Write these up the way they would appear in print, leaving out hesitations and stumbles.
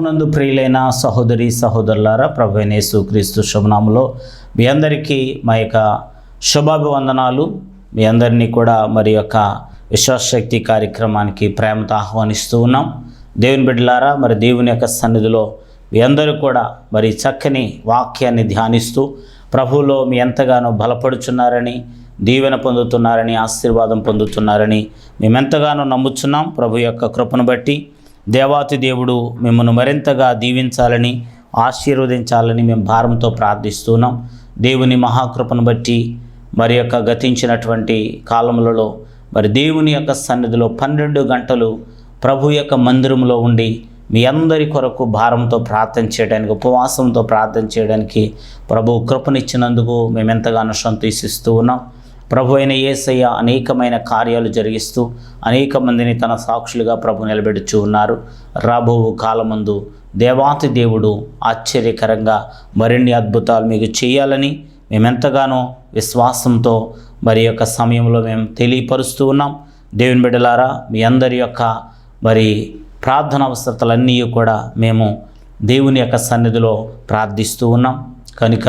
ప్రభునందు ప్రియులైన సహోదరి సహోదరులారా, ప్రభువైన యేసుక్రీస్తు శుభనామములో మీ అందరికీ మా యొక్క శుభాభివందనాలు. మీ అందరినీ కూడా మరి యొక్క విశ్వాసశక్తి కార్యక్రమానికి ప్రేమతో ఆహ్వానిస్తూ ఉన్నాం. దేవుని బిడ్డలారా, మరి దేవుని యొక్క సన్నిధిలో మీ అందరూ కూడా మరి చక్కని వాక్యాన్ని ధ్యానిస్తూ ప్రభువులో మీ ఎంతగానో బలపడుచున్నారని, దీవెన పొందుతున్నారని, ఆశీర్వాదం పొందుతున్నారని మేమెంతగానో నమ్ముచున్నాం. ప్రభు యొక్క కృపను బట్టి దేవాతి దేవుడు మిమ్మల్ని మరింతగా దీవించాలని, ఆశీర్వదించాలని మేము భారంతో ప్రార్థిస్తున్నాం. దేవుని మహాకృపను బట్టి మరి యొక్క గతించినటువంటి కాలములలో మరి దేవుని యొక్క సన్నిధిలో 12 గంటలు ప్రభు యొక్క మందిరంలో ఉండి మీ అందరి కొరకు భారంతో ప్రార్థన చేయడానికి, ఉపవాసంతో ప్రార్థన చేయడానికి ప్రభు కృపనిచ్చినందుకు మేము ఎంతగానో సంతోషిస్తూ ఉన్నాం. ప్రభు అయిన యేసయ్య అనేకమైన కార్యాలు జరిగిస్తూ అనేక మందిని తన సాక్షులుగా ప్రభు నిలబెడుచూ ఉన్నారు. రాబో కాలమందు దేవాతి దేవుడు ఆశ్చర్యకరంగా మరిన్ని అద్భుతాలు మీకు చేయాలని మేమెంతగానో విశ్వాసంతో మరి యొక్క సమయంలో మేము తెలియపరుస్తూ ఉన్నాం. దేవుని బిడ్డలారా, మీ అందరి యొక్క మరి ప్రార్థన అవసరతలన్నీ కూడా మేము దేవుని యొక్క సన్నిధిలో ప్రార్థిస్తూ ఉన్నాం. కనుక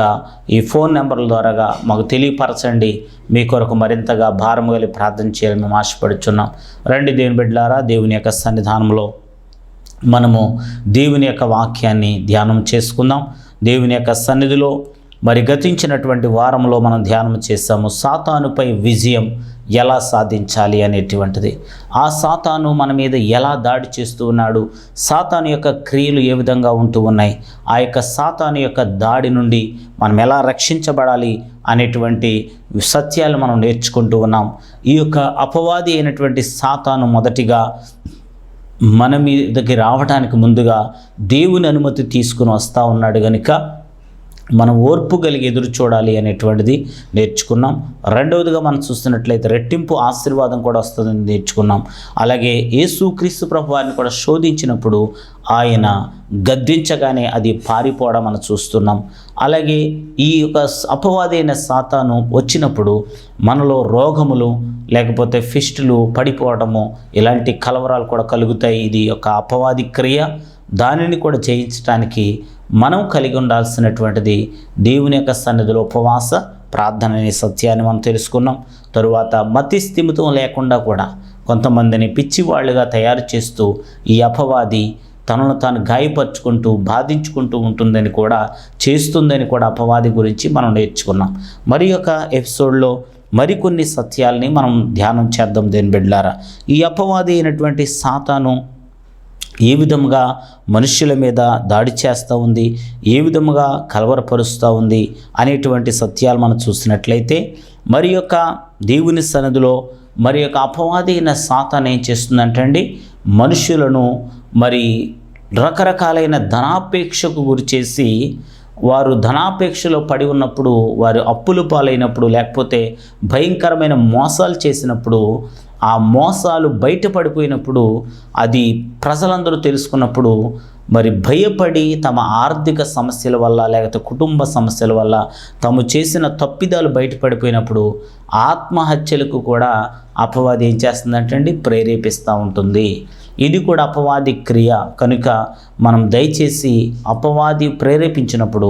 ఈ ఫోన్ నెంబర్ల ద్వారాగా మాకు తెలియపరచండి. మీ కొరకు మరింతగా భారం కలిగి ప్రార్థన చేయాలని మేము ఆశపడుచున్నాం. రండి దేవుని బిడ్డలారా, దేవుని యొక్క సన్నిధానంలో మనము దేవుని యొక్క వాక్యాన్ని ధ్యానం చేసుకుందాం. దేవుని యొక్క సన్నిధిలో మరి గతించినటువంటి వారంలో మనం ధ్యానం చేస్తాము. సాతానుపై విజయం ఎలా సాధించాలి అనేటువంటిది. ఆ సాతాను మన మీద ఎలా దాడి చేస్తూ ఉన్నాడు, సాతాను యొక్క క్రియలు ఏ విధంగా ఉంటూ ఉన్నాయి, ఆ యొక్క సాతాను యొక్క దాడి నుండి మనం ఎలా రక్షించబడాలి అనేటువంటి సత్యాలు మనం నేర్చుకుంటూ ఉన్నాం. ఈ యొక్క అపవాది అయినటువంటి సాతాను మొదటిగా మన మీదకి రావడానికి ముందుగా దేవుని అనుమతి తీసుకుని వస్తూ ఉన్నాడు. కనుక మనం ఓర్పు కలిగి ఎదురు చూడాలి అనేటువంటిది నేర్చుకున్నాం. రెండవదిగా మనం చూస్తున్నట్లయితే రెట్టింపు ఆశీర్వాదం కూడా వస్తుందని నేర్చుకున్నాం. అలాగే యేసుక్రీస్తు ప్రభు వారిని కూడా శోధించినప్పుడు ఆయన గద్దించగానే అది పారిపోవడం మనం చూస్తున్నాం. అలాగే ఈ యొక్క అపవాది అయిన సాతాను వచ్చినప్పుడు మనలో రోగములు లేకపోతే ఫిస్టులు పడిపోవడము ఇలాంటి కలవరాలు కూడా కలుగుతాయి. ఇది ఒక అపవాది క్రియ. దానిని కూడా జయించడానికి మనం కలిగి ఉండాల్సినటువంటిది దేవుని యొక్క సన్నిధిలో ఉపవాస ప్రార్థన అనే సత్యాన్ని మనం తెలుసుకున్నాం. తరువాత మతి స్థిమితం లేకుండా కూడా కొంతమందిని పిచ్చివాళ్ళుగా తయారు చేస్తూ ఈ అపవాది తనను తాను గాయపరుచుకుంటూ బాధించుకుంటూ ఉంటుందని కూడా చేస్తుందని కూడా అపవాది గురించి మనం నేర్చుకున్నాం. మరి యొక్క ఎపిసోడ్లో మరికొన్ని సత్యాల్ని మనం ధ్యానం చేద్దాం. దేని బిడ్డలారా, ఈ అపవాది అయినటువంటి సాతాను ఏ విధముగా మనుష్యుల మీద దాడి చేస్తూ ఉంది, ఏ విధముగా కలవరపరుస్తూ ఉంది అనేటువంటి సత్యాలు మనం చూసినట్లయితే మరి యొక్క దేవుని సన్నిధిలో మరి యొక్క అపవాది అయిన సాతాను ఏం చేస్తుందంటండి, మనుష్యులను మరి రకరకాలైన ధనాపేక్షకు గురి చేసి వారు ధనాపేక్షలో పడి ఉన్నప్పుడు, వారు అప్పులు పాలైనప్పుడు, లేకపోతే భయంకరమైన మోసాలు చేసినప్పుడు, ఆ మోసాలు బయటపడిపోయినప్పుడు, అది ప్రజలందరూ తెలుసుకున్నప్పుడు మరి భయపడి తమ ఆర్థిక సమస్యల వల్ల లేకపోతే కుటుంబ సమస్యల వల్ల తాము చేసిన తప్పిదాలు బయటపడిపోయినప్పుడు ఆత్మహత్యలకు కూడా అపవాది ఏం చేస్తుందంటండి, ప్రేరేపిస్తూ ఉంటుంది. ఇది కూడా అపవాది క్రియ. కనుక మనం దయచేసి అపవాది ప్రేరేపించినప్పుడు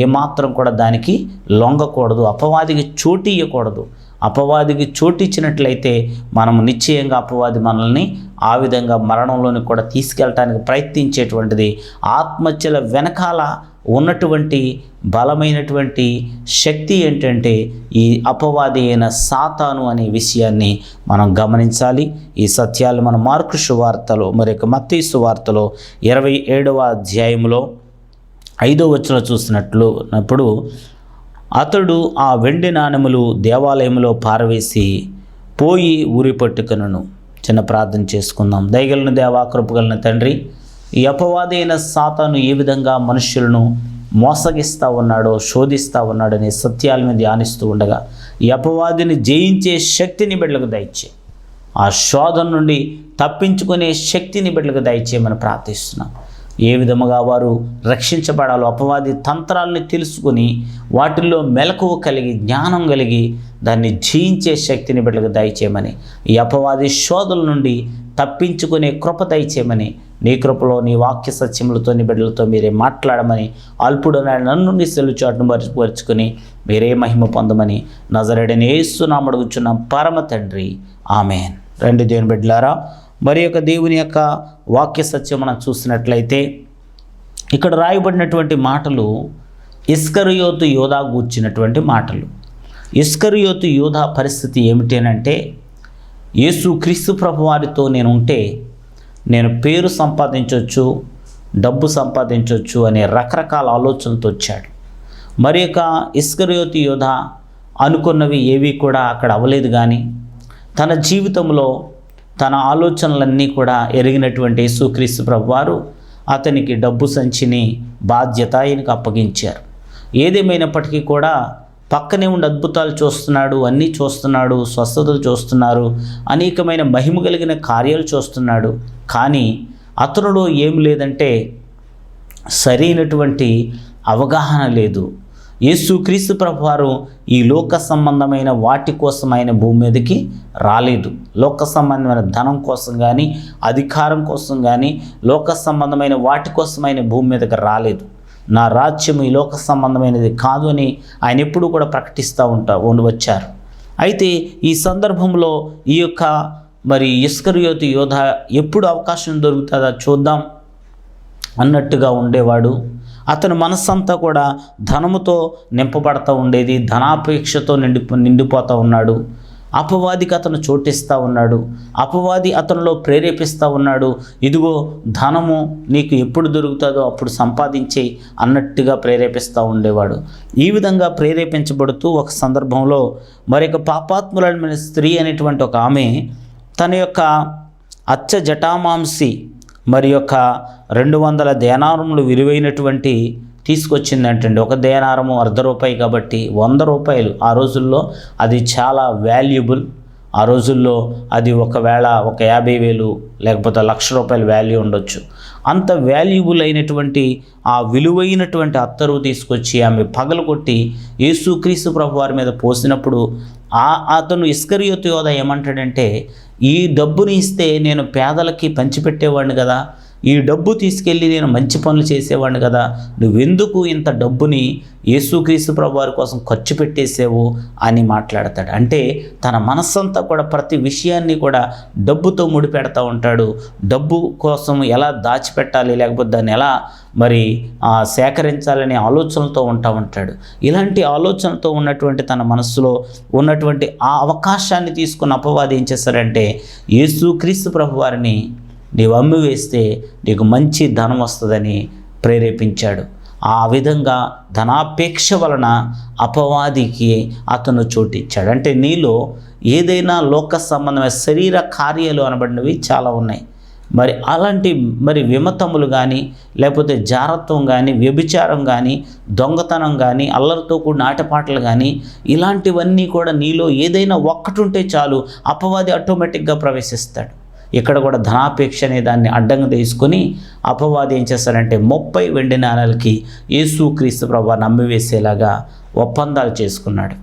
ఏమాత్రం కూడా దానికి లొంగకూడదు, అపవాదికి చోటు ఇవ్వకూడదు. అపవాదికి చోటిచ్చినట్లయితే మనం నిశ్చయంగా అపవాది మనల్ని ఆ విధంగా మరణంలోని కూడా తీసుకెళ్ళటానికి ప్రయత్నించేటువంటిది. ఆత్మహత్యల వెనకాల ఉన్నటువంటి బలమైనటువంటి శక్తి ఏంటంటే ఈ అపవాది అయిన సాతాను అనే విషయాన్ని మనం గమనించాలి. ఈ సత్యాలు మన మార్కు సువార్తలో మరి మత్తయి సువార్తలో 27వ అధ్యాయంలో 5వ వచనంలో చూసినప్పుడు అతడు ఆ వెండి నాణెములు దేవాలయంలో పారవేసి పోయి ఊరి పట్టుకొనెను. చిన్న ప్రార్థన చేసుకుందాం. దయగలిగిన దేవా, కృపగలిగిన తండ్రి, ఈ అపవాది అయిన సాతాను ఏ విధంగా మనుష్యులను మోసగిస్తూ ఉన్నాడో, శోధిస్తూ ఉన్నాడో అనే సత్యాలను ధ్యానిస్తూ ఉండగా ఈ అపవాదిని జయించే శక్తిని బిడ్డలకు దయచే, ఆ శోధన నుండి తప్పించుకునే శక్తిని బిడ్డలకు దయచేయమని ప్రార్థిస్తున్నాం. ఏ విధముగా వారు రక్షించబడాలో అపవాది తంత్రాలని తెలుసుకుని వాటిల్లో మెలకువ కలిగి జ్ఞానం కలిగి దాన్ని జయించే శక్తిని బిడ్డలకు దయచేయమని, ఈ అపవాది శోధల నుండి తప్పించుకునే కృప దయచేయమని, నీ కృపలో నీ వాక్య సత్యములతో నీ బిడ్డలతో మీరే మాట్లాడమని, అల్పుడైన నన్ను నీ సెలుచాటును మరుచుకొని మీరే మహిమ పొందమని నజరేయుడైన యేసు నామమున అడుగుచున్నాం పరమ తండ్రి, ఆమేన్. రండి దేవుని బిడ్డలారా, మరి యొక్క దేవుని యొక్క వాక్య సత్యం మనం చూసినట్లయితే ఇక్కడ రాయబడినటువంటి మాటలు ఇస్కరియోతు యోధా గూర్చినటువంటి మాటలు. ఇస్కరియోతు యోధా పరిస్థితి ఏమిటి అంటే, యేసు క్రీస్తు ప్రభు వారితో నేను ఉంటే నేను పేరు సంపాదించవచ్చు, డబ్బు సంపాదించవచ్చు అనే రకరకాల ఆలోచనలతో వచ్చాడు. మరి యొక్క ఇస్కరియోతు యోధా అనుకున్నవి ఏవి కూడా అక్కడ అవ్వలేదు. కానీ తన జీవితంలో తన ఆలోచనలన్నీ కూడా ఎరిగినటువంటి యేసుక్రీస్తు ప్రభువారు అతనికి డబ్బు సంచిని బాధ్యత ఆయనకు అప్పగించారు. ఏదేమైనప్పటికీ కూడా పక్కనే ఉండి అద్భుతాలు చూస్తున్నాడు, అన్నీ చూస్తున్నాడు, స్వస్థతలు చూస్తున్నారు, అనేకమైన మహిమ కలిగిన కార్యాలు చూస్తున్నాడు. కానీ అతనిలో ఏం లేదంటే సరైనటువంటి అవగాహన లేదు. యేసుక్రీస్తు ప్రభువారు ఈ లోక సంబంధమైన వాటి కోసం ఆయన భూమి మీదకి రాలేదు. లోక సంబంధమైన ధనం కోసం కానీ, అధికారం కోసం కానీ, లోక సంబంధమైన వాటి కోసం ఆయన భూమి మీదకి రాలేదు. నా రాజ్యం ఈ లోక సంబంధమైనది కాదు అని ఆయన ఎప్పుడు కూడా ప్రకటిస్తూ వచ్చారు. అయితే ఈ సందర్భంలో ఈ యొక్క మరి ఇస్కరియోతు యోధా ఎప్పుడు అవకాశం దొరుకుతుందా చూద్దాం అన్నట్టుగా ఉండేవాడు. అతని మనస్సంతా కూడా ధనముతో నింపబడతా ఉండేది, ధనాపేక్షతో నిండిపోతూ ఉన్నాడు. అపవాదికి అతను చోటిస్తూ ఉన్నాడు, అపవాది అతనిలో ప్రేరేపిస్తూ ఉన్నాడు. ఇదిగో ధనము నీకు ఎప్పుడు దొరుకుతుందో అప్పుడు సంపాదించే అన్నట్టుగా ప్రేరేపిస్తూ ఉండేవాడు. ఈ విధంగా ప్రేరేపించబడుతూ ఒక సందర్భంలో మరొక పాపాత్ములైన స్త్రీ అనేటువంటి ఒక ఆమె తన యొక్క అచ్చ జటామాంసి మరి యొక్క 200 దేనారములు విలువైనటువంటి తీసుకొచ్చిందంటండి. ఒక దేనారము ₹1.50 కాబట్టి ₹100. ఆ రోజుల్లో అది చాలా వాల్యుబుల్. ఆ రోజుల్లో అది ఒకవేళ ఒక 50,000 లేకపోతే ₹1,00,000 వాల్యూ ఉండొచ్చు. అంత వాల్యుబుల్ అయినటువంటి ఆ విలువైనటువంటి అత్తరు తీసుకొచ్చి ఆమె పగలగొట్టి యేసుక్రీస్తు ప్రభు వారి మీద పోసినప్పుడు అతను ఇస్కరియోతు యోధా ఏమంటాడంటే, ఈ డబ్బుని ఇస్తే నేను పేదలకి పంచిపెట్టేవాడిని కదా, ఈ డబ్బు తీసుకెళ్ళి నేను మంచి పనులు చేసేవాడిని కదా, నువ్వెందుకు ఇంత డబ్బుని యేసుక్రీస్తు ప్రభు వారి కోసం ఖర్చు పెట్టేసావు అని మాట్లాడతాడు. అంటే తన మనస్సంతా కూడా ప్రతి విషయాన్ని కూడా డబ్బుతో ముడిపెడతా ఉంటాడు. డబ్బు కోసం ఎలా దాచిపెట్టాలి, లేకపోతే దాన్ని ఎలా మరి సేకరించాలనే ఆలోచనలతో ఉంటాడు. ఇలాంటి ఆలోచనతో ఉన్నటువంటి తన మనస్సులో ఉన్నటువంటి ఆ అవకాశాన్ని తీసుకున్న అపవాది ఏం చేస్తారంటే, యేసుక్రీస్తు ప్రభు వారిని నీవు అమ్మి వేస్తే నీకు మంచి ధనం వస్తుందని ప్రేరేపించాడు. ఆ విధంగా ధనాపేక్ష వలన అపవాదికి అతను చోటిచ్చాడు. అంటే నీలో ఏదైనా లోక సంబంధమైన శరీర కార్యాలు అనబడినవి చాలా ఉన్నాయి. మరి అలాంటి విమతములు కానీ, లేకపోతే జారత్వం కానీ, వ్యభిచారం కానీ, దొంగతనం కానీ, అల్లరితో కూడిన ఆటపాటలు కానీ, ఇలాంటివన్నీ కూడా నీలో ఏదైనా ఒక్కటి ఉంటే చాలు అపవాది ఆటోమేటిక్గా ప్రవేశిస్తాడు. ఇక్కడ కూడా ధనాపేక్ష అనే దాన్ని అడ్డంగా తీసుకొని అపవాది ఏం చేస్తారంటే 30 వెండి నాణాలకి యేసుక్రీస్తు ప్రభువుని నమ్మివేసేలాగా ఒప్పందాలు చేసుకున్నాడు.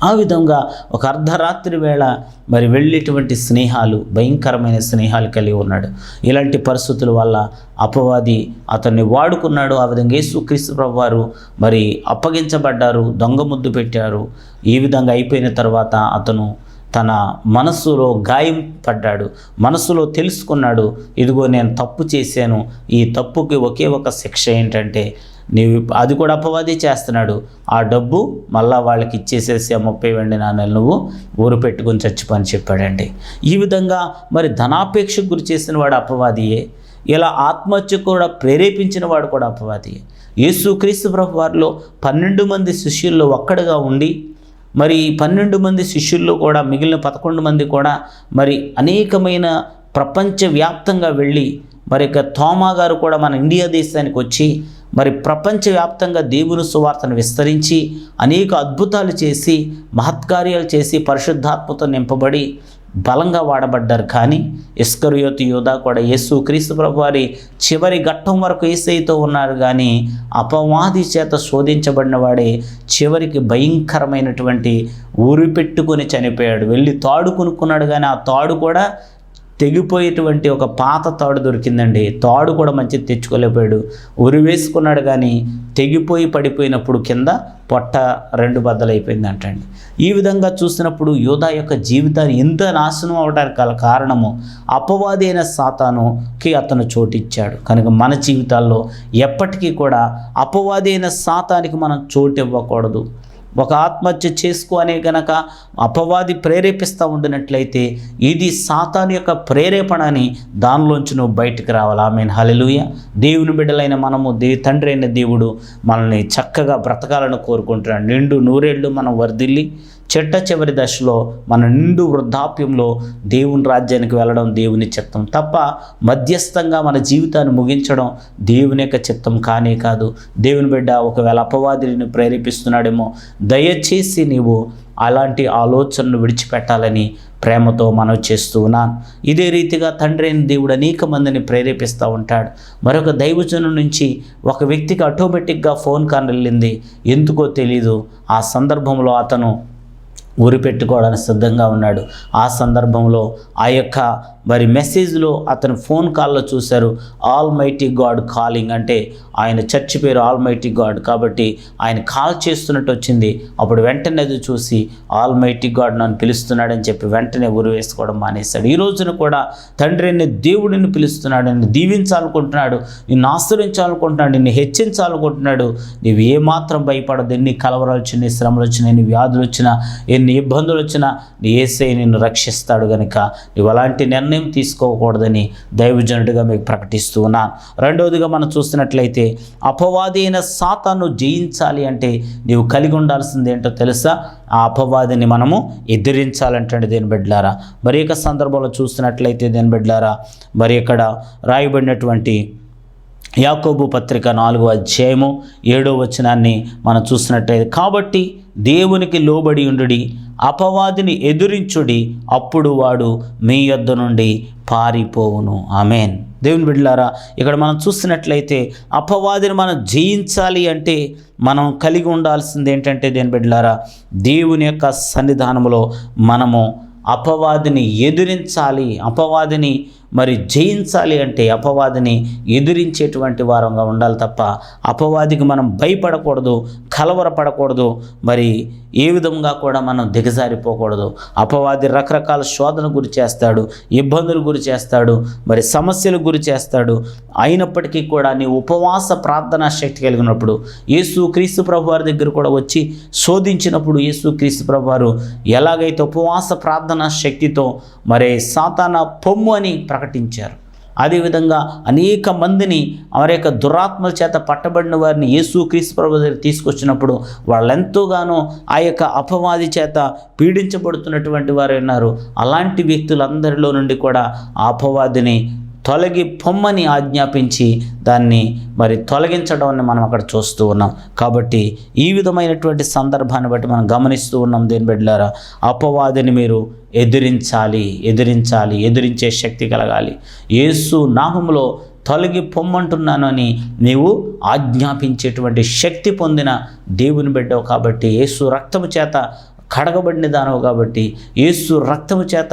ఆ విధంగా ఒక అర్ధరాత్రి వేళ వెళ్ళేటువంటి స్నేహాలు, భయంకరమైన స్నేహాలు కలిగి ఉన్నాడు. ఇలాంటి పరిస్థితుల వల్ల అపవాది అతన్ని వాడుకున్నాడు. ఆ విధంగా యేసుక్రీస్తు ప్రభువారు అప్పగించబడ్డారు, దొంగ ముద్దు పెట్టారు. ఈ విధంగా అయిపోయిన తర్వాత అతను తన మనస్సులో గాయం పడ్డాడు, మనస్సులో తెలుసుకున్నాడు, ఇదిగో నేను తప్పు చేశాను, ఈ తప్పుకి ఒకే ఒక శిక్ష ఏంటంటే నీవు అది కూడా అపవాది చేస్తున్నాడు, ఆ డబ్బు మళ్ళా వాళ్ళకి ఇచ్చేసేసి ఆ 30 వెండి నాణాలు నువ్వు ఊరు పెట్టుకొని చచ్చిపోని చెప్పాడండి. ఈ విధంగా ధనాపేక్షకు గురి చేసిన వాడు అపవాదియే, ఇలా ఆత్మహత్య కూడా ప్రేరేపించిన వాడు కూడా అపవాదియే. యేసుక్రీస్తు ప్రభు వారిలో 12 మంది శిష్యుల్లో ఒక్కడుగా ఉండి 12 మంది శిష్యుల్లో కూడా మిగిలిన 11 మంది కూడా అనేకమైన ప్రపంచవ్యాప్తంగా వెళ్ళి తోమా గారు కూడా మన ఇండియా దేశానికి వచ్చి ప్రపంచవ్యాప్తంగా దేవుని సువార్తను విస్తరించి అనేక అద్భుతాలు చేసి మహత్కార్యాలు చేసి పరిశుద్ధాత్మతో నింపబడి బలంగా వాడబడ్డారు. కానీ ఇస్కరియోతు యోధా కూడా యేసుక్రీస్తు ప్రభువారి చివరి ఘట్టం వరకు యేసయ్యతో ఉన్నారు. కానీ అపవాది చేత శోధించబడిన వాడే చివరికి భయంకరమైనటువంటి ఊరి పెట్టుకొని చనిపోయాడు. వెళ్ళి తాడు కొనుక్కున్నాడు, కానీ ఆ తాడు కూడా తెగిపోయేటువంటి ఒక పాత తాడు దొరికిందండి. తాడు కూడా మంచిది తెచ్చుకోలేకపోయాడు. ఉరి వేసుకున్నాడు కానీ తెగిపోయి పడిపోయినప్పుడు కింద పొట్ట 2 బద్దలైపోయింది అంటండి. ఈ విధంగా చూసినప్పుడు యోధా యొక్క జీవితాన్ని ఎంత నాశనం అవడానికి గల కారణము అపవాది అయిన సాతానుకి అతను చోటిచ్చాడు. కనుక మన జీవితాల్లో ఎప్పటికీ కూడా అపవాది అయిన సాతానికి మనం చోటు ఇవ్వకూడదు. ఒక ఆత్మహత్య చేసుకో అనే గనక అపవాది ప్రేరేపిస్తూ ఉండినట్లయితే ఇది సాతాను యొక్క ప్రేరేపణ అని దానిలోంచి నువ్వు బయటికి రావాలి. ఆమేన్, హల్లెలూయా. దేవుని బిడ్డలైన మనము తండ్రి అయిన దేవుడు మనల్ని చక్కగా బ్రతకాలని కోరుకుంటున్నాడు. నిండు నూరేళ్ళు మనం వర్ధిల్లి చిట్ట చివరి దశలో మన నిండు వృద్ధాప్యంలో దేవుని రాజ్యానికి వెళ్ళడం దేవుని చిత్తం తప్ప మధ్యస్థంగా మన జీవితాన్ని ముగించడం దేవుని యొక్క చిత్తం కానే కాదు. దేవుని బిడ్డ ఒకవేళ అపవాదిని ప్రేరేపిస్తున్నాడేమో, దయచేసి నీవు అలాంటి ఆలోచనను విడిచిపెట్టాలని ప్రేమతో మనవి చేస్తూ ఉన్నాను. ఇదే రీతిగా తండ్రి అయిన దేవుడు అనేక మందిని ప్రేరేపిస్తూ ఉంటాడు. మరొక దైవజను నుంచి ఒక వ్యక్తికి ఆటోమేటిక్గా ఫోన్ కాల్ వెళ్ళింది. ఎందుకో తెలీదు. ఆ సందర్భంలో అతను ఊరి పెట్టుకోవడానికి సిద్ధంగా ఉన్నాడు. ఆ సందర్భంలో ఆ యొక్క మెసేజ్లో అతను ఫోన్ కాల్లో చూశారు ఆల్ మైటీ గాడ్ కాలింగ్, అంటే ఆయన చర్చ్ పేరు ఆల్ మైటీ గాడ్ కాబట్టి ఆయన కాల్ చేస్తున్నట్టు వచ్చింది. అప్పుడు వెంటనే అది చూసి ఆల్ మైటీ గాడ్ నన్ను పిలుస్తున్నాడని చెప్పి వెంటనే ఉరి వేసుకోవడం మానేశాడు. ఈ రోజున కూడా తండ్రి అనే దేవుడిని పిలుస్తున్నాడు, నిన్ను దీవించాలనుకుంటున్నాడు, నిన్ను ఆశ్రయించాలనుకుంటున్నాడు, నిన్ను హెచ్చించాలనుకుంటున్నాడు. నీవు ఏమాత్రం భయపడదు. ఎన్ని కలవరాలు వచ్చినా, ఎన్ని శ్రమలు వచ్చినా, ఎన్ని వ్యాధులు వచ్చినా, ఎన్ని ఇబ్బందులు వచ్చినా నీ యేసయ్య నిన్ను రక్షిస్తాడు. కనుక నువ్వు అలాంటి నిర్ణయం తీసుకోకూడదని దైవజనుడిగా మీకు ప్రకటిస్తూ ఉన్నాను. రెండవదిగా మనం చూస్తున్నట్లయితే అపవాది అయిన సాతాను జయించాలి అంటే నీవు కలిగి ఉండాల్సింది ఏంటో తెలుసా? ఆ అపవాదిని మనము ఎదిరించాలంటే దేని బిడ్డలారా. మరి యొక్క సందర్భంలో చూస్తున్నట్లయితే దేని బిడ్డలారా, మరి ఇక్కడ రాయబడినటువంటి యాకోబు పత్రిక 4వ అధ్యాయము 7వ వచనాన్ని మనం చూసినట్లయితే, కాబట్టి దేవునికి లోబడి ఉండుడి, అపవాదిని ఎదురించుడి, అప్పుడు వాడు మీ యొద్ద నుండి పారిపోవును. ఆమేన్. దేవుని బిడ్డలారా, ఇక్కడ మనం చూసినట్లయితే అపవాదిని మనం జయించాలి అంటే మనం కలిగి ఉండాల్సింది ఏంటంటే దేని బిడ్డలారా, దేవుని యొక్క సన్నిధానంలో మనము అపవాదిని ఎదిరించాలి. అపవాదిని జయించాలి అంటే అపవాదిని ఎదిరించేటువంటి వారంగా ఉండాలి తప్ప అపవాదికి మనం భయపడకూడదు, కలవరపడకూడదు. ఏ విధంగా కూడా మనం దిగజారిపోకూడదు. అపవాది రకరకాల శోధన గురి చేస్తాడు, ఇబ్బందులు గురి చేస్తాడు, సమస్యలు గురి చేస్తాడు. అయినప్పటికీ కూడా నీ ఉపవాస ప్రార్థనా శక్తి కలిగినప్పుడు యేసు క్రీస్తు ప్రభు వారి దగ్గర కూడా వచ్చి శోధించినప్పుడు యేసు క్రీస్తు ప్రభు వారు ఎలాగైతే ఉపవాస ప్రార్థనా శక్తితో సాతాన పొమ్ము అని ప్రకటించారు, అదేవిధంగా అనేక మందిని వారి యొక్క దురాత్మల చేత పట్టబడిన వారిని యేసు క్రీస్తు ప్రభు దగ్గర తీసుకొచ్చినప్పుడు వాళ్ళెంతోగానో ఆ యొక్క అపవాది చేత పీడించబడుతున్నటువంటి వారు ఉన్నారు. అలాంటి వ్యక్తులందరిలో నుండి కూడా ఆ అపవాదిని తొలగి పొమ్మని ఆజ్ఞాపించి దాన్ని తొలగించడం మనం అక్కడ చూస్తూ ఉన్నాం. కాబట్టి ఈ విధమైనటువంటి సందర్భాన్ని బట్టి మనం గమనిస్తూ ఉన్నాం. దేని బిడ్డలారా, అపవాదిని మీరు ఎదిరించే శక్తి కలగాలి. యేసు నామములో తొలగి పొమ్మంటున్నాను అని నీవు ఆజ్ఞాపించేటువంటి శక్తి పొందిన దేవుని బిడ్డవు కాబట్టి, యేసు రక్తము చేత కడగబడిన దానవు కాబట్టి, యేసు రక్తము చేత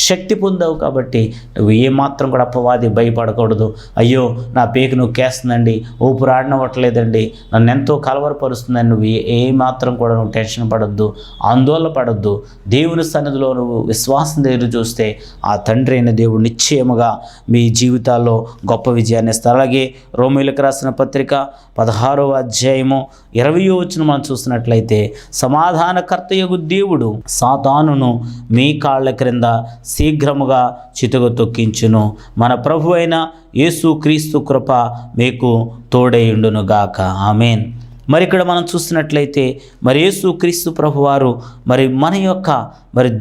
శక్తి పొందావు కాబట్టి నువ్వు ఏమాత్రం కూడా అపవాది భయపడకూడదు. అయ్యో నా పేకు నువ్వు కేస్తుందండి, ఊపిరి ఆడనవ్వట్లేదండి, నన్ను ఎంతో కలవరపరుస్తుందని నువ్వు ఏమాత్రం కూడా నువ్వు టెన్షన్ పడొద్దు, ఆందోళన పడొద్దు. దేవుని సన్నిధిలో నువ్వు విశ్వాసం దగ్గర చూస్తే ఆ తండ్రి అయిన దేవుడు నిశ్చయముగా మీ జీవితాల్లో గొప్ప విజయాన్ని ఇస్తారు. అలాగే రోమీయులకు రాసిన పత్రిక 16వ అధ్యాయము 20వ వచనం మనం చూసినట్లయితే, సమాధానకర్తయగు దేవుడు సాతానును మీ కాళ్ళ క్రింద శీఘ్రముగా చితుకు తొక్కించును. మన ప్రభు అయిన యేసు క్రీస్తు కృప మీకు తోడైయుండును గాక. ఆమేన్. ఇక్కడ మనం చూసినట్లయితే యేసు క్రీస్తు ప్రభు వారు మన యొక్క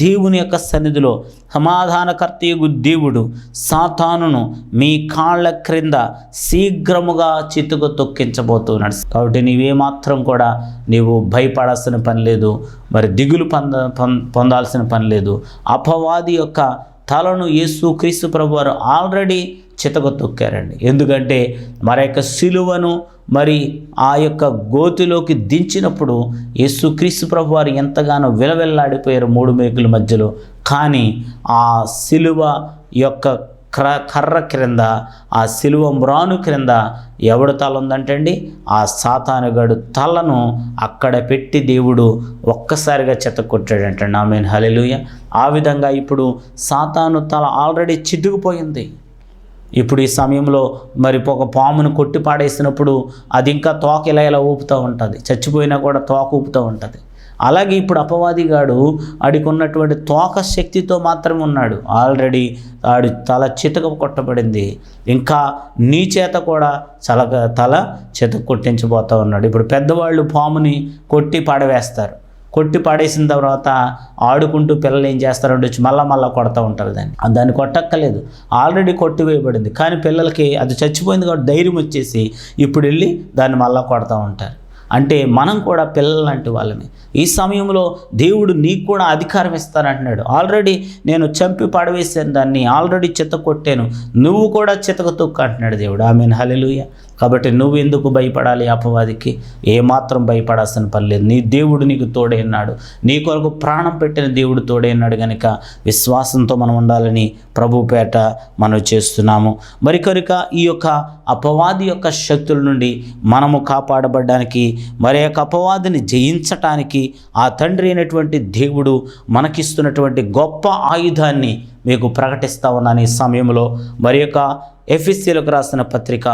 దేవుని యొక్క సన్నిధిలో సమాధానకర్తయగు దేవుడు సాతానును మీ కాళ్ళ క్రింద శీఘ్రముగా చితుకు తొక్కించబోతున్నాడు. కాబట్టి నీవేమాత్రం కూడా నీవు భయపడాల్సిన పని లేదు, దిగులు పొందాల్సిన పని లేదు. అపవాది యొక్క తలను యేసు క్రీస్తు ప్రభు వారు ఆల్రెడీ చితక తొక్కారండి. ఎందుకంటే యొక్క సిలువను ఆ యొక్క గోతిలోకి దించినప్పుడు యేసుక్రీస్తు ప్రభు వారు ఎంతగానో విలవెల్లాడిపోయారు 3 మేకుల మధ్యలో. కానీ ఆ సిలువ ఈ యొక్క కర్ర క్రింద, ఆ సిలువ మ్రాను క్రింద ఎవడు తల ఉందంటే అండి, ఆ సాతానుగాడు తలను అక్కడ పెట్టి దేవుడు ఒక్కసారిగా చెతకొట్టాడంటండి. ఆమేన్, హల్లెలూయా. ఆ విధంగా ఇప్పుడు సాతాను తల ఆల్రెడీ చితికిపోయింది. ఇప్పుడు ఈ సమయంలో మరి ఒక పామును కొట్టి పాడేసినప్పుడు అది ఇంకా తోక ఇలా ఊపుతూ ఉంటుంది, చచ్చిపోయినా కూడా తోక ఊపుతూ ఉంటుంది. అలాగే ఇప్పుడు అపవాదిగాడు ఆడికి ఉన్నటువంటి తోక శక్తితో మాత్రమే ఉన్నాడు. ఆల్రెడీ ఆడి తల చితక కొట్టబడింది, ఇంకా నీ చేత కూడా తల చితక కొట్టించబోతూ ఉన్నాడు. ఇప్పుడు పెద్దవాళ్ళు పాముని కొట్టి పాడవేస్తారు. కొట్టి పాడేసిన తర్వాత ఆడుకుంటూ పిల్లలు ఏం చేస్తారంటే వచ్చి మళ్ళా కొడతా ఉంటారు. దాన్ని కొట్టక్కలేదు, ఆల్రెడీ కొట్టివేయబడింది. కానీ పిల్లలకి అది చచ్చిపోయింది కాబట్టి ధైర్యం వచ్చేసి ఇప్పుడు వెళ్ళి దాన్ని మళ్ళా కొడతా ఉంటారు. అంటే మనం కూడా పిల్లలు లాంటి వాళ్ళని. ఈ సమయంలో దేవుడు నీకు కూడా అధికారం ఇస్తానంటున్నాడు. ఆల్రెడీ నేను చంపి పడవేసాను దాన్ని, ఆల్రెడీ చితకొట్టాను, నువ్వు కూడా చితకతొక్కు అంటున్నాడు దేవుడు. ఆమేన్, హల్లెలూయా. కాబట్టి నువ్వు ఎందుకు భయపడాలి అపవాదికి? ఏమాత్రం భయపడాల్సిన పని లేదు. నీ దేవుడు నీకు తోడే ఉన్నాడు, నీ కొరకు ప్రాణం పెట్టిన దేవుడు తోడే ఉన్నాడు. కనుక విశ్వాసంతో మనం ఉండాలని ప్రభు పేట మనం చేస్తున్నాము. మరి కనుక ఈ యొక్క అపవాది యొక్క శక్తుల నుండి మనము కాపాడబడ్డానికి, మరి యొక్క అపవాదిని జయించటానికి ఆ తండ్రి అయినటువంటి దేవుడు మనకిస్తున్నటువంటి గొప్ప ఆయుధాన్ని మీకు ప్రకటిస్తా ఉన్నాను ఈ సమయంలో. మరి యొక్క ఎఫెసీయులకు రాసిన పత్రిక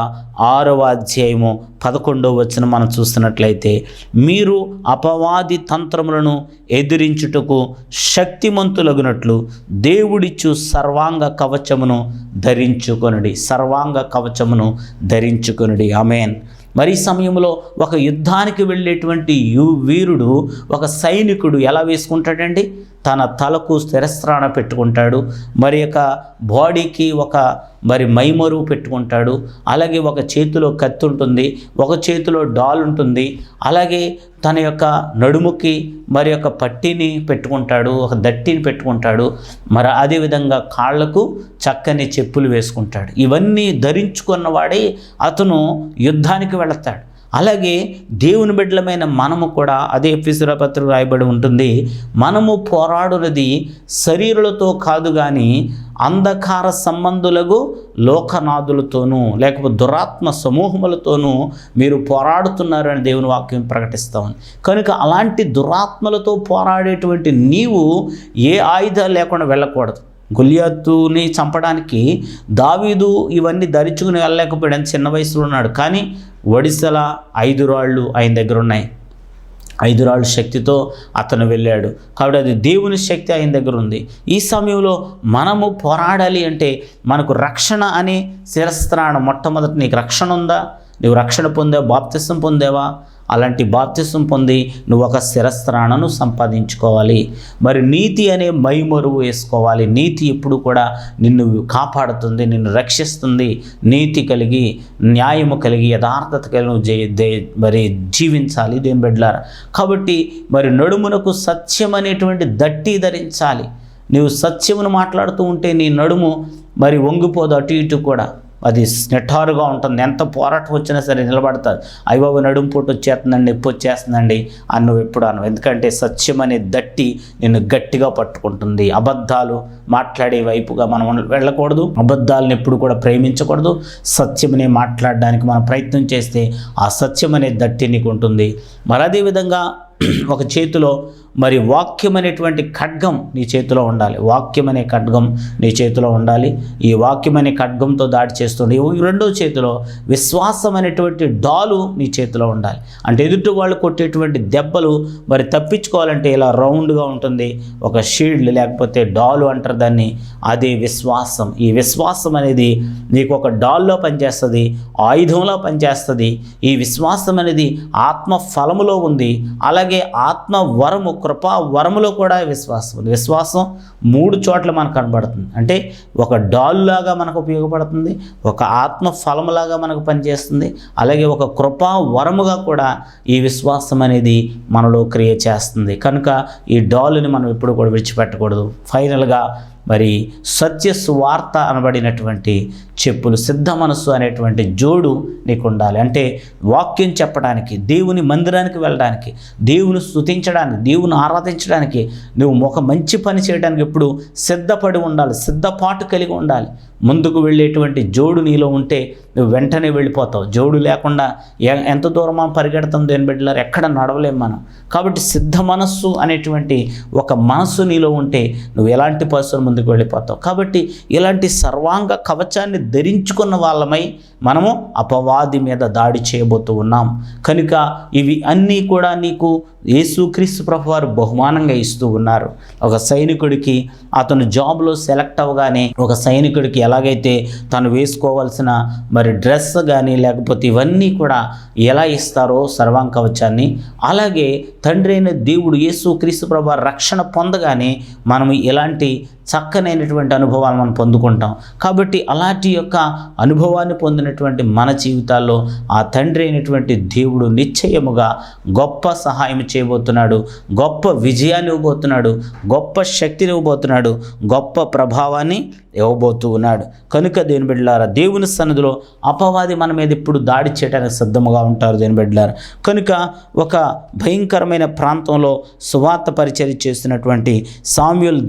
6వ అధ్యాయము 11వ వచనం మనం చూస్తున్నట్లయితే, మీరు అపవాది తంత్రములను ఎదిరించుటకు శక్తిమంతులగునట్లు దేవుడిచ్చు సర్వాంగ కవచమును ధరించుకొనుడి. సర్వాంగ కవచమును ధరించుకొనుడి. ఆమేన్. మరి ఈ సమయంలో ఒక యుద్ధానికి వెళ్ళేటువంటి వీరుడు, ఒక సైనికుడు ఎలా వేసుకుంటాడండి? తన తలకు శిరస్త్రాణ పెట్టుకుంటాడు, మరి యొక్క బాడీకి ఒక మైమరువు పెట్టుకుంటాడు, అలాగే ఒక చేతిలో కత్తి ఉంటుంది, ఒక చేతిలో డాల్ ఉంటుంది, అలాగే తన యొక్క నడుముకి మరి యొక్క పట్టీని పెట్టుకుంటాడు, ఒక దట్టిని పెట్టుకుంటాడు, మరి అదేవిధంగా కాళ్లకు చక్కని చెప్పులు వేసుకుంటాడు. ఇవన్నీ ధరించుకున్నవాడే అతను యుద్ధానికి వెళతాడు. అలాగే దేవుని బిడ్డలమైన మనము కూడా, అదే ఎఫెసీయుల పత్రిక రాయబడి ఉంటుంది, మనము పోరాడునది శరీరులతో కాదు కానీ అంధకార సంబంధులకు లోకనాథులతోనూ లేకపోతే దురాత్మ సమూహములతోనూ మీరు పోరాడుతున్నారని దేవుని వాక్యం ప్రకటిస్తామని. కనుక అలాంటి దురాత్మలతో పోరాడేటువంటి నీవు ఏ ఆయుధాలు లేకుండా వెళ్ళకూడదు. గొలియాతుని చంపడానికి దావీదు ఇవన్నీ ధరించుకుని వెళ్ళలేకపోయాడు, చిన్న వయసులో ఉన్నాడు. కానీ ఒడిశల 5 రాళ్ళు ఆయన దగ్గర ఉన్నాయి. 5 రాళ్ళ శక్తితో అతను వెళ్ళాడు. కాబట్టి అది దేవుని శక్తి ఆయన దగ్గర ఉంది. ఈ సమయంలో మనము పోరాడాలి అంటే మనకు రక్షణ అనే శిరస్త్రాణం. మొట్టమొదటి నీకు రక్షణ ఉందా? నువ్వు రక్షణ పొందావా? బాప్తిసం పొందావా? అలాంటి బాప్తిసం పొంది నువ్వు ఒక శిరస్త్రాణను సంపాదించుకోవాలి. మరి నీతి అనే మైమరువు వేసుకోవాలి. నీతి ఎప్పుడు కూడా నిన్ను కాపాడుతుంది, నిన్ను రక్షిస్తుంది. నీతి కలిగి, న్యాయము కలిగి, యథార్థత కలిగి నువ్వు మరి జీవించాలి దేవుని బిడ్డలారా. కాబట్టి మరి నడుమునకు సత్యం అనేటువంటి దట్టి ధరించాలి. నువ్వు సత్యమును మాట్లాడుతూ ఉంటే నీ నడుము మరి వంగిపోదు, అటు ఇటు కూడా అది నిఠారుగా ఉంటుంది. ఎంత పోరాటం వచ్చినా సరే నిలబడతారు. అయ్యబాబు నడుము పోటు వచ్చేస్తుందండి, నొప్పి వచ్చేస్తుందండి అని నువ్వు ఎప్పుడు అను. ఎందుకంటే సత్యం అనే దట్టి నిన్ను గట్టిగా పట్టుకుంటుంది. అబద్ధాలు మాట్లాడే వైపుగా మనం వెళ్ళకూడదు, అబద్ధాలను ఎప్పుడు కూడా ప్రేమించకూడదు. సత్యమనే మాట్లాడడానికి మనం ప్రయత్నం చేస్తే ఆ సత్యం అనే దట్టి నీకు ఉంటుంది. మరి అదేవిధంగా ఒక చేతిలో మరి వాక్యం అనేటువంటి ఖడ్గం నీ చేతిలో ఉండాలి. వాక్యం అనే ఖడ్గం నీ చేతిలో ఉండాలి. ఈ వాక్యం అనే ఖడ్గంతో దాడి చేస్తుండే. రెండో చేతిలో విశ్వాసం అనేటువంటి డాలు నీ చేతిలో ఉండాలి. అంటే ఎదుటి వాళ్ళు కొట్టేటువంటి దెబ్బలు మరి తప్పించుకోవాలంటే ఇలా రౌండ్గా ఉంటుంది ఒక షీల్డ్, లేకపోతే డాలు అంటారు దాన్ని. అదే విశ్వాసం. ఈ విశ్వాసం అనేది నీకు ఒక డాల్లో పనిచేస్తుంది, ఆయుధంలో పనిచేస్తుంది. ఈ విశ్వాసం అనేది ఆత్మ ఫలములో ఉంది. అలాగే ఆత్మ వరము, కృపా వరములో కూడా విశ్వాసం ఉంది. విశ్వాసం 3 చోట్ల మనకు కనబడుతుంది. అంటే ఒక డాల్ లాగా మనకు ఉపయోగపడుతుంది, ఒక ఆత్మ ఫలములాగా మనకు పనిచేస్తుంది, అలాగే ఒక కృపా వరముగా కూడా ఈ విశ్వాసం అనేది మనలో క్రియ చేస్తుంది. కనుక ఈ డాల్ని మనం ఎప్పుడు కూడా విడిచిపెట్టకూడదు. ఫైనల్గా మరి సత్య సువార్త అనబడినటువంటి చెప్పులు, సిద్ధ మనస్సు అనేటువంటి జోడు నీకు ఉండాలి. అంటే వాక్యం చెప్పడానికి, దేవుని మందిరానికి వెళ్ళడానికి, దేవుని స్తుతించడానికి, దేవుని ఆరాధించడానికి నువ్వు ఒక మంచి పని చేయడానికి ఎప్పుడు సిద్ధపడి ఉండాలి, సిద్ధపాటు కలిగి ఉండాలి. ముందుకు వెళ్ళేటువంటి జోడు నీలో ఉంటే నువ్వు వెంటనే వెళ్ళిపోతావు. జోడు లేకుండా ఎంత దూరం మనం పరిగెడతాం దేని బిడ్డలారు, ఎక్కడ నడవలేం మనం. కాబట్టి సిద్ధ మనస్సు అనేటువంటి ఒక మనస్సు నీలో ఉంటే నువ్వు ఎలాంటి పరిస్థితులు ముందుకు వెళ్ళిపోతావు. కాబట్టి ఇలాంటి సర్వాంగ కవచాన్ని ధరించుకున్న వాళ్ళమై మనము అపవాది మీద దాడి చేయబోతూ ఉన్నాం. కనుక ఇవి అన్నీ కూడా నీకు యేసుక్రీస్తు ప్రభువారు బహుమానంగా ఇస్తూ ఉన్నారు. ఒక సైనికుడికి అతను జాబ్లో సెలెక్ట్ అవ్వగానే ఒక సైనికుడికి ఎలాగైతే తను వేసుకోవాల్సిన మరి డ్రెస్ కానీ లేకపోతే ఇవన్నీ కూడా ఎలా ఇస్తారో సర్వాంగ కవచాన్ని, అలాగే తండ్రి అయిన దేవుడు యేసుక్రీస్తు ప్రభువారు రక్షణ పొందగానే మనం ఇలాంటి చక్కనైనటువంటి అనుభవాలు మనం పొందుకుంటాం. కాబట్టి అలాంటి యొక్క అనుభవాన్ని పొందినటువంటి మన జీవితాల్లో ఆ తండ్రి అయినటువంటి దేవుడు నిశ్చయముగా గొప్ప సహాయం చేయబోతున్నాడు, గొప్ప విజయాన్ని ఇవ్వబోతున్నాడు, గొప్ప శక్తిని ఇవ్వబోతున్నాడు, గొప్ప ప్రభావాన్ని ఇవ్వబోతూ ఉన్నాడు. కనుక దేని బిడ్డలారా, దేవుని సన్నిధిలో అపవాది మన మీద ఇప్పుడు దాడి చేయడానికి సిద్ధముగా ఉంటారు దేని బిడ్డలారా. కనుక ఒక భయంకరమైన ప్రాంతంలో సువార్త పరిచర్య చేస్తున్నటువంటి సామ్యూల్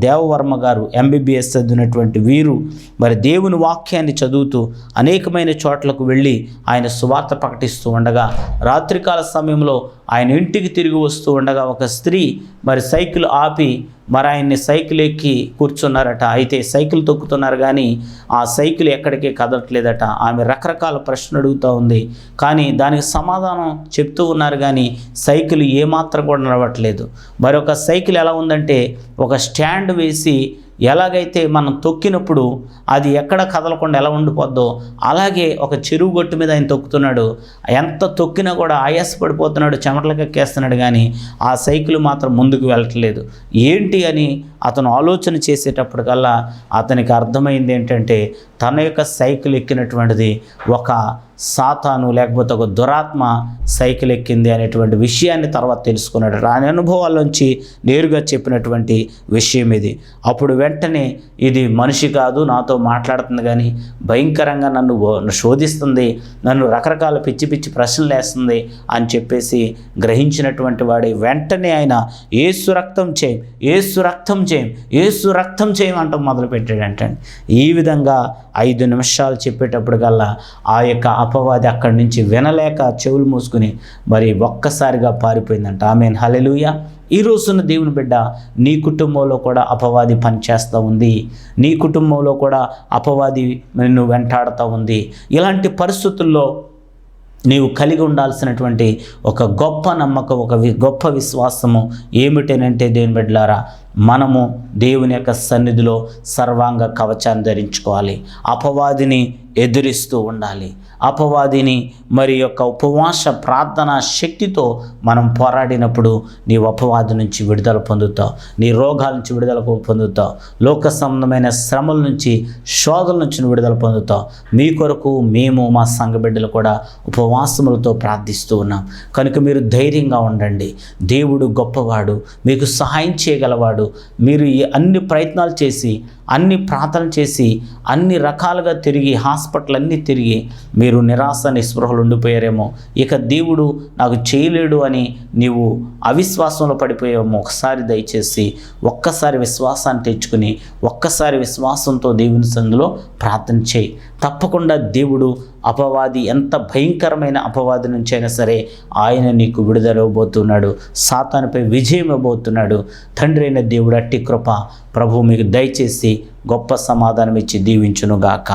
దేవవర్మ గారు MBBS చదివినటువంటి వీరు మరి దేవుని వాక్యాన్ని చదువుతూ అనేకమైన చోట్లకు వెళ్ళి ఆయన సువార్త ప్రకటిస్తూ ఉండగా రాత్రికాల సమయంలో ఆయన ఇంటికి తిరిగి వస్తూ ఉండగా ఒక స్త్రీ మరి సైకిల్ ఆపి మరి ఆయన్ని సైకిల్ ఎక్కి కూర్చున్నారట. అయితే సైకిల్ తొక్కుతున్నారు కానీ ఆ సైకిల్ ఎక్కడికి కదలట్లేదట. ఆమె రకరకాల ప్రశ్నలు అడుగుతూ ఉంది, కానీ దానికి సమాధానం చెప్తూ ఉన్నారు కానీ సైకిల్ ఏమాత్రం కూడా నడవట్లేదు. మరొక సైకిల్ ఎలా ఉందంటే ఒక స్టాండ్ వేసి ఎలాగైతే మనం తొక్కినప్పుడు అది ఎక్కడ కదలకుండా ఎలా ఉండిపోద్దో అలాగే ఒక చెరువు గొట్టు మీద ఆయన తొక్కుతున్నాడు. ఎంత తొక్కినా కూడా ఆయాసపడిపోతున్నాడు, చెమటలకు ఎక్కేస్తున్నాడు, కానీ ఆ సైకిల్ మాత్రం ముందుకు వెళ్ళట్లేదు. ఏంటి అని అతను ఆలోచన చేసేటప్పటికల్లా అతనికి అర్థమైంది ఏంటంటే తన యొక్క సైకిల్ ఎక్కినటువంటిది ఒక సాతాను లేకపోతే ఒక దురాత్మ సైకిల్ ఎక్కింది అనేటువంటి విషయాన్ని తర్వాత తెలుసుకున్నాడు. ఆ అనుభవాల్లోంచి నేరుగా చెప్పినటువంటి విషయం ఇది. అప్పుడు వెంటనే ఇది మనిషి కాదు, నాతో మాట్లాడుతుంది కానీ భయంకరంగా నన్ను శోధిస్తుంది, నన్ను రకరకాల పిచ్చి పిచ్చి ప్రశ్నలు వేస్తుంది అని చెప్పేసి గ్రహించినటువంటి వాడి వెంటనే ఆయన యేసు రక్తం చేయం, యేసు రక్తం చేయం, యేసు రక్తం చేయం అంటూ మొదలుపెట్టాడంటే ఈ విధంగా 5 నిమిషాలు చెప్పేటప్పటికల్లా ఆ యొక్క అపవాది అక్కడి నుంచి వినలేక చెవులు మూసుకుని మరి ఒక్కసారిగా పారిపోయిందంట. ఆమేన్, హల్లెలూయా. ఈ రోజున దేవుని బిడ్డ, నీ కుటుంబంలో కూడా అపవాది పనిచేస్తూ ఉంది, నీ కుటుంబంలో కూడా అపవాది నిన్ను వెంటాడుతూ ఉంది. ఇలాంటి పరిస్థితుల్లో నీవు కలిగి ఉండాల్సినటువంటి ఒక గొప్ప నమ్మకం, ఒక గొప్ప విశ్వాసము ఏమిటనంటే దేవుని బిడ్డలారా, మనము దేవుని యొక్క సన్నిధిలో సర్వాంగ కవచాన్ని ధరించుకోవాలి, అపవాదిని ఎదురిస్తూ ఉండాలి. అపవాదిని మరి యొక్క ఉపవాస ప్రార్థన శక్తితో మనం పోరాడినప్పుడు నీవు అపవాది నుంచి విడుదల పొందుతావు, నీ రోగాల నుంచి విడుదల పొందుతావు, లోక సంబంధమైన శ్రమల నుంచి శోధల నుంచి విడుదల పొందుతావు. మీ కొరకు మేము మా సంఘ బిడ్డలు కూడా ఉపవాసములతో ప్రార్థిస్తూ ఉన్నాం. కనుక మీరు ధైర్యంగా ఉండండి. దేవుడు గొప్పవాడు, మీకు సహాయం చేయగలవాడు. మీరు అన్ని ప్రయత్నాలు చేసి, అన్ని ప్రార్థన చేసి, అన్ని రకాలుగా తిరిగి, హాస్పిటల్ అన్నీ తిరిగి మీరు నిరాశ నిస్పృహలు ఉండిపోయారేమో, ఇక దేవుడు నాకు చేయలేడు అని నీవు అవిశ్వాసంలో పడిపోయామో, ఒకసారి దయచేసి ఒక్కసారి విశ్వాసాన్ని తెచ్చుకుని ఒక్కసారి విశ్వాసంతో దేవుని సన్నిధిలో ప్రార్థన చేయి. తప్పకుండా దేవుడు అపవాది ఎంత భయంకరమైన అపవాది నుంచి అయినా సరే ఆయన నీకు విడుదల ఇవ్వబోతున్నాడు, సాతానుపై విజయం ఇవ్వబోతున్నాడు. తండ్రి అయిన దేవుడు అట్టి కృప ప్రభు మీకు దయచేసి గొప్ప సమాధానం ఇచ్చి దీవించునుగాక.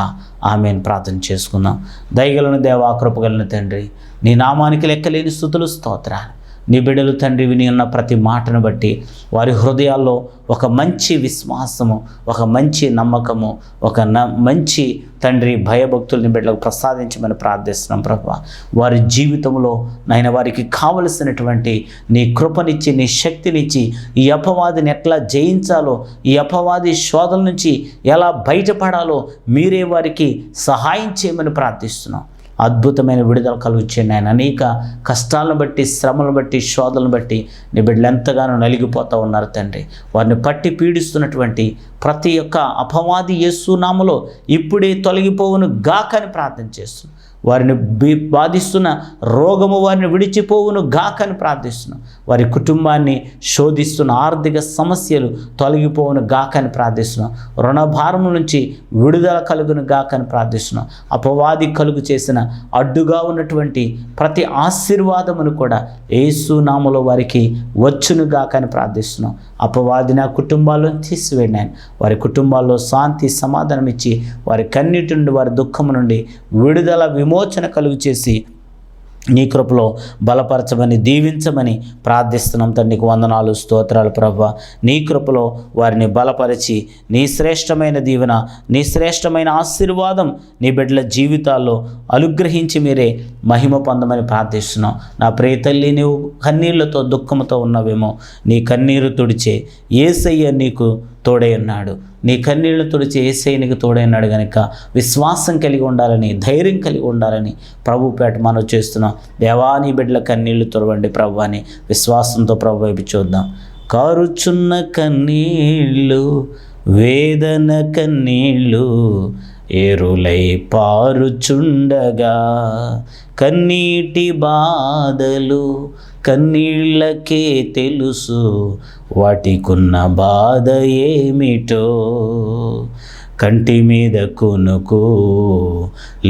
ఆమెను ప్రార్థన చేసుకుందాం. దయగలను దేవా, కృపగలను తండ్రి, నీ నామానికి లెక్కలేని స్తుతులు స్తోత్రాలు. నీ బిడ్డలు తండ్రి విని ఉన్న ప్రతి మాటను బట్టి వారి హృదయాల్లో ఒక మంచి విశ్వాసము, ఒక మంచి నమ్మకము, ఒక మంచి తండ్రి భయభక్తుల్ని బిడ్డలకు ప్రసాదించమని ప్రార్థిస్తున్నాం ప్రభువా. వారి జీవితంలో నాయన వారికి కావలసినటువంటి నీ కృపనిచ్చి, నీ శక్తినిచ్చి, ఈ అపవాదిని ఎట్లా జయించాలో, ఈ అపవాది శోధల నుంచి ఎలా బయటపడాలో మీరే వారికి సహాయం చేయమని ప్రార్థిస్తున్నాం. అద్భుతమైన విడుదల కలుగుచ్చేయండి ఆయన. అనేక కష్టాలను బట్టి, శ్రమలను బట్టి, శోధనలను బట్టి నీ బిడ్డలు ఎంతగానో నలిగిపోతూ ఉన్నారు తండ్రి. వారిని పట్టి పీడిస్తున్నటువంటి ప్రతి ఒక్క అపవాది యేసు నామములో ఇప్పుడే తొలగిపోవును గాకని ప్రార్థన చేస్తూ, వారిని బాధిస్తున్న రోగము వారిని విడిచిపోవును గాకని ప్రార్థిస్తున్నాం. వారి కుటుంబాన్ని శోధిస్తున్న ఆర్థిక సమస్యలు తొలగిపోవును గాకని ప్రార్థిస్తున్నాం. రుణభారం నుంచి విడుదల కలుగును గాకని ప్రార్థిస్తున్నాం. అపవాది కలుగు చేసిన అడ్డుగా ఉన్నటువంటి ప్రతి ఆశీర్వాదమును కూడా యేసు నామములో వారికి వచ్చును గాకని ప్రార్థిస్తున్నాం. అపవాది నా కుటుంబాల్లో తీసివేయండి ఆయన. వారి కుటుంబాల్లో శాంతి సమాధానం ఇచ్చి వారి కన్నీటి నుండి, వారి దుఃఖము నుండి విడుదల విమోచన కలుగు చేసి నీ కృపలో బలపరచమని దీవించమని ప్రార్థిస్తున్నాం. తండ్రికి వందనాలు, స్తోత్రాలు ప్రభువా. నీ కృపలో వారిని బలపరిచి నీ శ్రేష్టమైన దీవెన, నీ శ్రేష్టమైన ఆశీర్వాదం నీ బిడ్డల జీవితాల్లో అనుగ్రహించి మీరే మహిమ పొందమని ప్రార్థిస్తున్నాం. నా ప్రియ తల్లి, నీవు కన్నీళ్లతో దుఃఖంతో ఉన్నవేమో, నీ కన్నీరు తుడిచే యేసయ్య నీకు తోడై ఉన్నాడు. నీ కన్నీళ్లు తుడిచి యేసయ్య నీకు తోడై ఉన్నాడు కనుక విశ్వాసం కలిగి ఉండాలని, ధైర్యం కలిగి ఉండాలని ప్రభు పేట మనవి చేస్తున్నాం. దేవా, నీ బిడ్డల కన్నీళ్లు తొడవండి ప్రభు అని విశ్వాసంతో ప్రభు వైపు చూద్దాం. కారుచున్న కన్నీళ్ళు, వేదన కన్నీళ్ళు ఏరులై పారుచుండగా, కన్నీటి బాధలు కన్నీళ్ళకే తెలుసు వాటికున్న బాధ ఏమిటో. కంటి మీద కొనుకు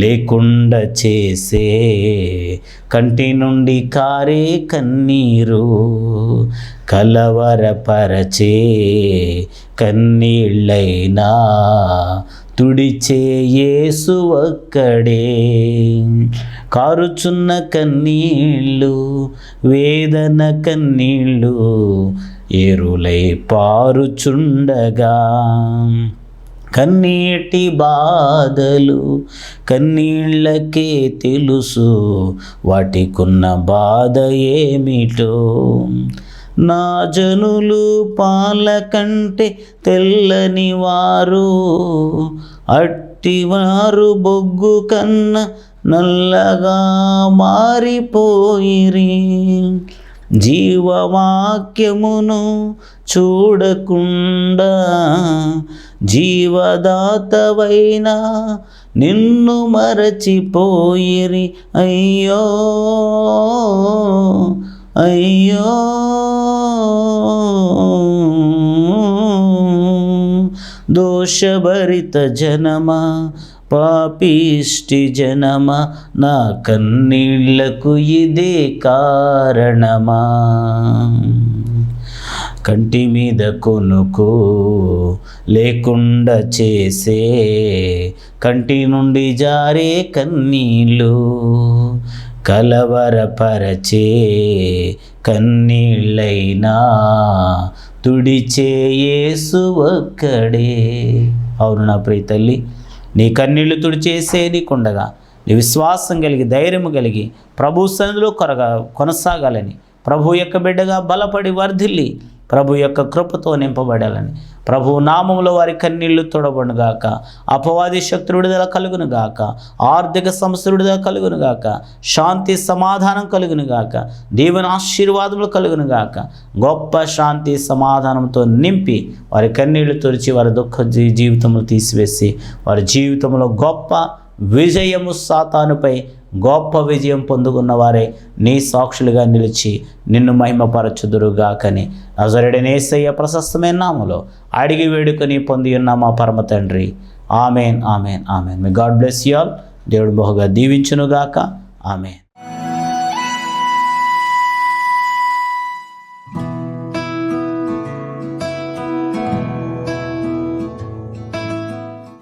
లేకుండా చేసే కంటి నుండి కారే కన్నీరు, కలవరపరచే కన్నీళ్ళైనా తుడిచే యేసు ఒక్కడే. కారుచున్న కన్నీళ్ళు, వేదన కన్నీళ్ళు ఏరులై పారుచుండగా, కన్నీటి బాధలు కన్నీళ్ళకే తెలుసు వాటికున్న బాధ ఏమిటో. నా జనులు పాల కంటే తెల్లని వారు, అట్టివారు బొగ్గు కన్న నల్లగా మారిపోయిరి. జీవవాక్యమును చూడకుండా జీవదాతవైన నిన్ను మరచిపోయిరి. అయ్యో అయ్యో దోషభరిత జనమా, పాపిష్టి జనమా, నా కన్నీళ్లకు ఇదే కారణమా. కంటి మీద కొనుకు లేకుండా చేసే కంటి నుండి జారే కన్నీళ్ళు, కలవరపరచే కన్నీళ్ళైనా తుడిచే యేసు ఒక్కడే. అవును నా ప్రియ తల్లి, నీ కన్నీళ్లు తుడిచేసే నీకుండగా నీ విశ్వాసం కలిగి, ధైర్యం కలిగి ప్రభు సన్నిధిలో కొనసాగాలని, ప్రభు యొక్క బిడ్డగా బలపడి వర్ధిల్లి ప్రభు యొక్క కృపతో నింపబడాలని, ప్రభు నామములో వారి కన్నీళ్లు తొడబడుగాక, అపవాది శక్తి విడుదల కలుగునుగాక, ఆర్థిక సమస్య విడుదల కలుగునుగాక, శాంతి సమాధానం కలుగునుగాక, దీవెన ఆశీర్వాదములు కలుగునుగాక. గొప్ప శాంతి సమాధానంతో నింపి వారి కన్నీళ్లు తుడిచి వారి దుఃఖ జీవితంలో తీసివేసి వారి జీవితంలో గొప్ప విజయము, సాతానుపై గొప్ప విజయం పొందుకున్న వారే నీ సాక్షులుగా నిలిచి నిన్ను మహిమపరచుదురుగాకని నజరేయుడైన యేసయ్య ప్రశస్తమైన నామములో అడిగి వేడుకొని పొంది ఉన్న మా పరమ తండ్రి. Amen, amen, amen. May God bless you all. దేవుడు బహుగా దీవించునుగాక. ఆమెన్.